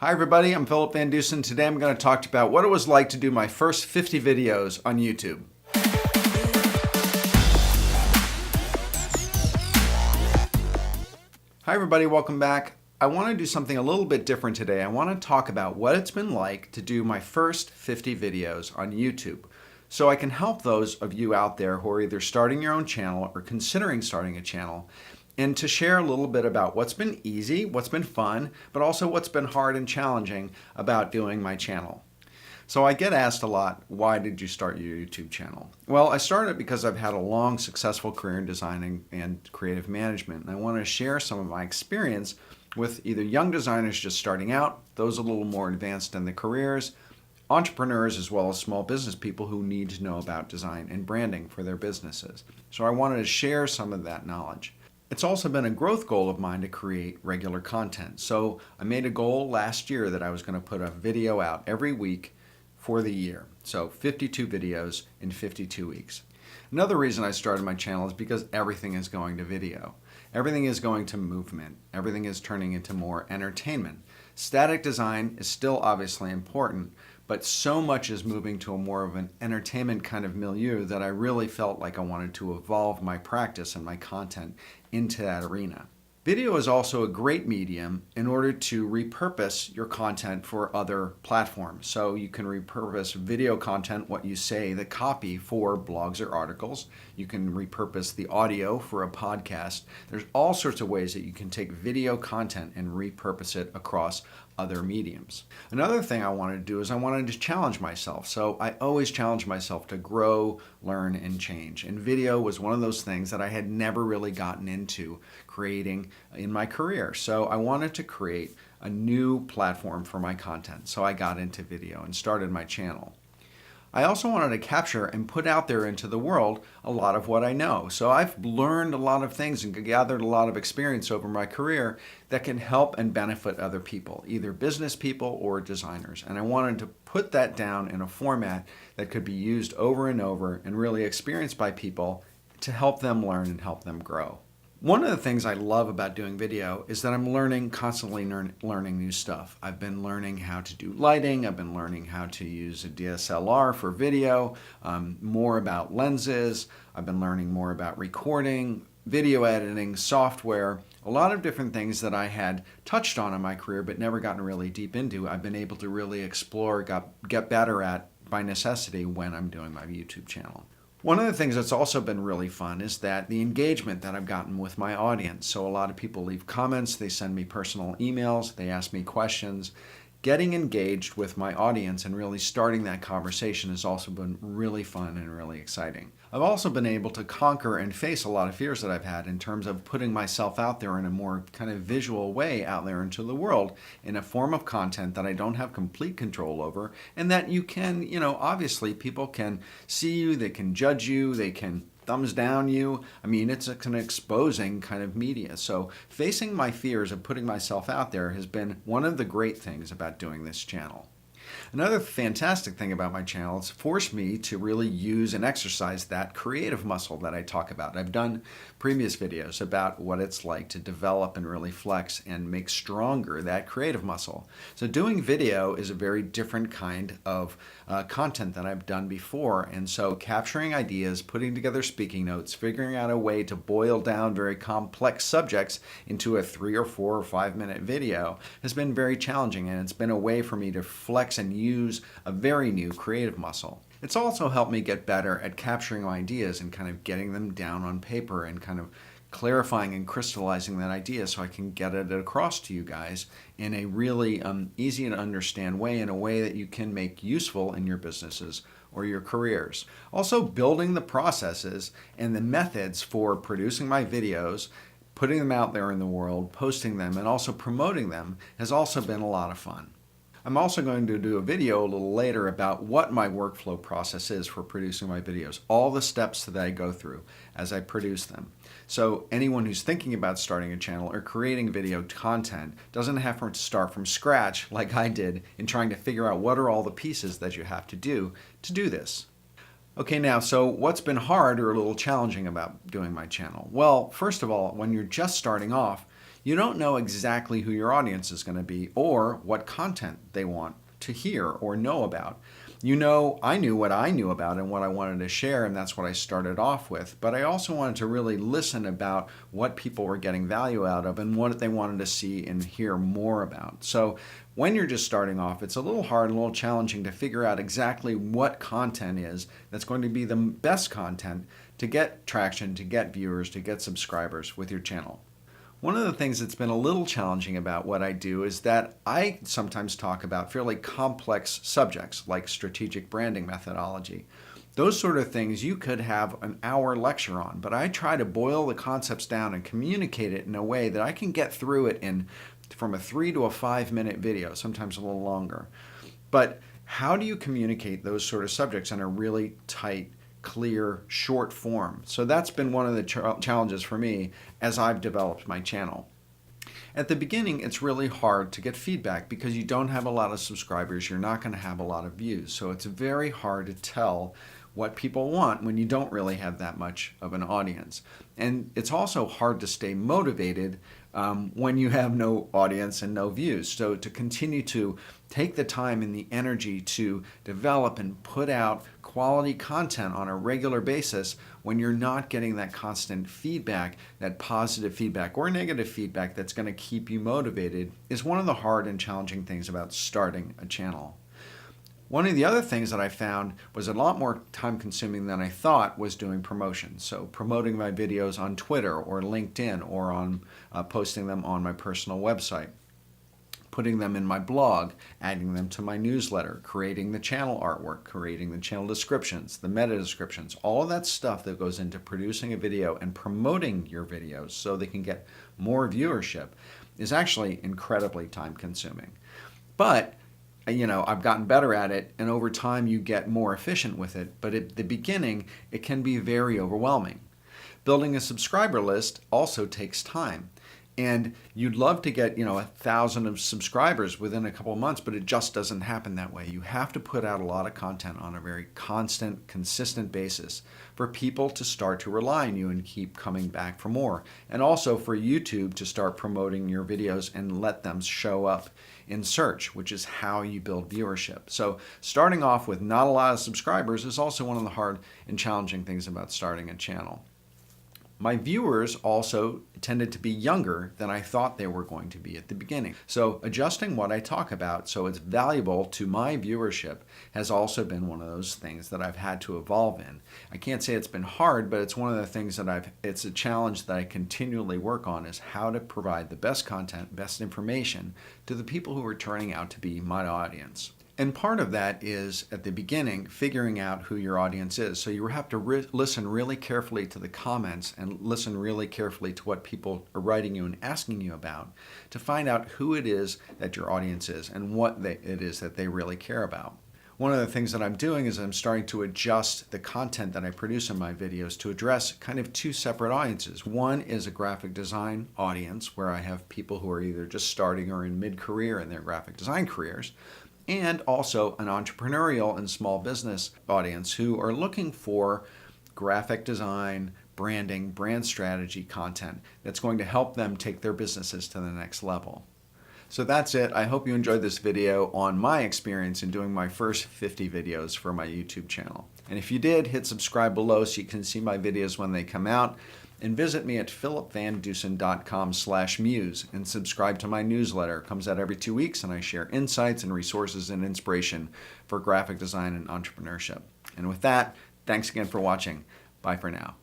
Hi everybody, I'm VanDusen. Today I'm going to talk to you about what it was like to do my first 50 videos on YouTube. Hi everybody, welcome back. I want to do something a little bit different today. I want to talk about what it's been like to do my first 50 videos on YouTube. So I can help those of you out there who are either starting your own channel or considering starting a channel, and to share a little bit about what's been easy, what's been fun, but also what's been hard and challenging about doing my channel. So I get asked a lot, why did you start your YouTube channel? Well, I started because I've had a long, successful career in designing and creative management, and I want to share some of my experience with either young designers just starting out, those a little more advanced in their careers, entrepreneurs, as well as small business people who need to know about design and branding for their businesses. So I wanted to share some of that knowledge. It's also been a growth goal of mine to create regular content. So I made a goal last year that I was going to put a video out every week for the year. So 52 videos in 52 weeks. Another reason I started my channel is because everything is going to video. Everything is going to movement. Everything is turning into more entertainment. Static design is still obviously important, but so much is moving to a more of an entertainment kind of milieu that I really felt like I wanted to evolve my practice and my content into that arena. Video is also a great medium in order to repurpose your content for other platforms. So you can repurpose video content, what you say, the copy for blogs or articles. You can repurpose the audio for a podcast. There's all sorts of ways that you can take video content and repurpose it across other mediums. Another thing I wanted to do is I wanted to challenge myself. So I always challenge myself to grow, learn, and change. And video was one of those things that I had never really gotten into creating in my career. So I wanted to create a new platform for my content. So I got into video and started my channel. I also wanted to capture and put out there into the world a lot of what I know. So I've learned a lot of things and gathered a lot of experience over my career that can help and benefit other people, either business people or designers. And I wanted to put that down in a format that could be used over and over and really experienced by people to help them learn and help them grow. One of the things I love about doing video is that I'm constantly learning new stuff. I've been learning how to do lighting, I've been learning how to use a DSLR for video, more about lenses, I've been learning more about recording, video editing, software, a lot of different things that I had touched on in my career but never gotten really deep into. I've been able to really explore, get better at by necessity when I'm doing my YouTube channel. One of the things that's also been really fun is that the engagement that I've gotten with my audience. So a lot of people leave comments, they send me personal emails, they ask me questions. Getting engaged with my audience and really starting that conversation has also been really fun and really exciting. I've also been able to conquer and face a lot of fears that I've had in terms of putting myself out there in a more kind of visual way out there into the world in a form of content that I don't have complete control over, and that you can, obviously people can see you, they can judge you, they can thumbs down you. I mean, it's an exposing kind of media. So facing my fears of putting myself out there has been one of the great things about doing this channel. Another fantastic thing about my channel is forced me to really use and exercise that creative muscle that I talk about. I've done previous videos about what it's like to develop and really flex and make stronger that creative muscle. So doing video is a very different kind of content than I've done before, and so capturing ideas, putting together speaking notes, figuring out a way to boil down very complex subjects into a 3 or 4 or 5 minute video has been very challenging, and it's been a way for me to flex and use a very new creative muscle. It's also helped me get better at capturing ideas and kind of getting them down on paper and kind of clarifying and crystallizing that idea so I can get it across to you guys in a really easy to understand way, in a way that you can make useful in your businesses or your careers. Also, building the processes and the methods for producing my videos, putting them out there in the world, posting them, and also promoting them has also been a lot of fun. I'm also going to do a video a little later about what my workflow process is for producing my videos, all the steps that I go through as I produce them. So anyone who's thinking about starting a channel or creating video content doesn't have to start from scratch like I did in trying to figure out what are all the pieces that you have to do this. Okay, now, so what's been hard or a little challenging about doing my channel? Well, first of all, when you're just starting off, You don't know exactly who your audience is going to be or what content they want to hear or know about. I knew what I knew about and what I wanted to share, and that's what I started off with. But I also wanted to really listen about what people were getting value out of and what they wanted to see and hear more about. So when you're just starting off, it's a little hard and a little challenging to figure out exactly what content is that's going to be the best content to get traction, to get viewers, to get subscribers with your channel. One of the things that's been a little challenging about what I do is that I sometimes talk about fairly complex subjects like strategic branding methodology. Those sort of things you could have an hour lecture on, but I try to boil the concepts down and communicate it in a way that I can get through it from a 3 to a 5-minute video, sometimes a little longer. But how do you communicate those sort of subjects in a really tight, clear, short form? So that's been one of the challenges for me as I've developed my channel. At the beginning, it's really hard to get feedback because you don't have a lot of subscribers, you're not going to have a lot of views. So it's very hard to tell what people want when you don't really have that much of an audience. And it's also hard to stay motivated when you have no audience and no views. So to continue to take the time and the energy to develop and put out quality content on a regular basis when you're not getting that constant feedback, that positive feedback or negative feedback that's going to keep you motivated, is one of the hard and challenging things about starting a channel. One of the other things that I found was a lot more time consuming than I thought was doing promotion. So promoting my videos on Twitter or LinkedIn or on posting them on my personal website, putting them in my blog, adding them to my newsletter, creating the channel artwork, creating the channel descriptions, the meta descriptions, all of that stuff that goes into producing a video and promoting your videos so they can get more viewership is actually incredibly time consuming. But I've gotten better at it, and over time you get more efficient with it, but at the beginning it can be very overwhelming. Building a subscriber list also takes time. And you'd love to get 1,000 of subscribers within a couple of months, but it just doesn't happen that way. You have to put out a lot of content on a very constant, consistent basis for people to start to rely on you and keep coming back for more. And also for YouTube to start promoting your videos and let them show up in search, which is how you build viewership. So starting off with not a lot of subscribers is also one of the hard and challenging things about starting a channel. My viewers also tended to be younger than I thought they were going to be at the beginning. So adjusting what I talk about so it's valuable to my viewership has also been one of those things that I've had to evolve in. I can't say it's been hard, but it's one of the things that it's a challenge that I continually work on, is how to provide the best content, best information to the people who are turning out to be my audience. And part of that is, at the beginning, figuring out who your audience is. So you have to listen really carefully to the comments and listen really carefully to what people are writing you and asking you about to find out who it is that your audience is and what it is that they really care about. One of the things that I'm doing is I'm starting to adjust the content that I produce in my videos to address kind of two separate audiences. One is a graphic design audience where I have people who are either just starting or in mid-career in their graphic design careers, and also an entrepreneurial and small business audience who are looking for graphic design, branding, brand strategy content that's going to help them take their businesses to the next level. So that's it. I hope you enjoyed this video on my experience in doing my first 50 videos for my YouTube channel. And if you did, hit subscribe below so you can see my videos when they come out. And visit me at philipvandusen.com/muse and subscribe to my newsletter. It comes out every 2 weeks, and I share insights and resources and inspiration for graphic design and entrepreneurship. And with that, thanks again for watching. Bye for now.